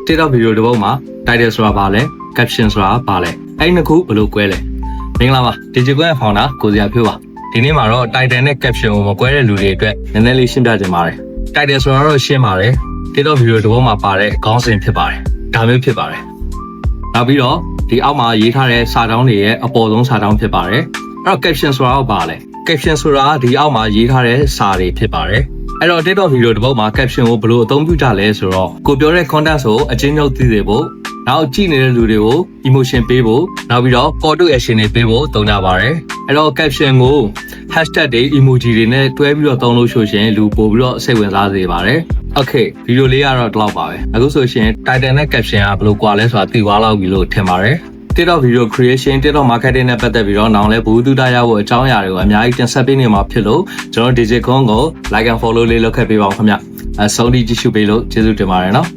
TikTok video တစ်ပုဒ်မှာ title ဆိုတာပါလဲ caption ဆိုတာပါလဲအဲ့နှစ်ခုဘယ်လိုကွဲလဲမင်္ဂလာပါ Digital ရဲ့ founder ကိုစရာဖြိုးပါဒီနေ့မှာတော့ title နဲ့ caption ကိုမကွဲတဲ့လူတွေအတွက်နည်းနည်းလေးရှင်းပြချင်ပါတယ် title ဆိုတာတော့ရှင်းပါတယ် TikTok video တစ်ပုဒ်မှာပါတဲ့ခေါင်းစဉ်ဖြစ်ပါတယ်ဒါမျိုးဖြစ်ပါတယ်နောက်ပြီးတော့ဒီအောက်မှာရေးထားတဲ့စာတောင်းတွေရဲ့အပေါ်ဆုံးစာတောင်းဖြစ်ပါတယ်အဲ့တော့ caption ဆိုတာတော့ပါလဲ caption ဆိုတာဒီအောက်မှာရေးထားတဲ့စာတွေဖြစ်ပါတယ်အဲ့တော့ TikTok video တစ်ပုဒ်မှာ caption ကိုဘယ်လိုအသုံးပြုကြလဲဆိုတော့ကိုပြောတဲ့ content ကိုအချင်းချုပ်သိစေဖို့နောက်ကြည့်နေတဲ့လူတွေကို emotion ပေးဖို့နောက်ပြီးတော့ call to action တွေပေးဖို့သုံးကြပါတယ်အဲ့တော့ caption ကို hashtag တွေ emoji တွေနဲ့တွဲပြီးတော့သုံးလို့ဆိုရင်လူပို့ပြီးတော့စိတ်ဝင်စားစေပါတယ် okay ဗီဒီယိုလေးကတော့ဒီလောက်ပါပဲအခုဆိုရှင် title နဲ့ caption ကဘယ်လိုကွာလဲဆိုတာသိသွားလောက်ပြီလို့ထင်ပါတယ်TikTok video creation TikTok marketing နဲ့ပတ်သက်ပြီးတော့နောက်လည်းဘူးတူတာရဖို့အကြောင်းအရာတွေကိုအများကြီးတင်ဆက်ပေးနေမှာဖြစ်လို့ကျွန်တော် Digital ကို like and follow လေးလုပ်ခဲ့ပေးပါဦးခင်ဗျအဆုံးထိကြည့်ရှုပေးလို့ကျေးဇူးတင်ပါတယ်နော်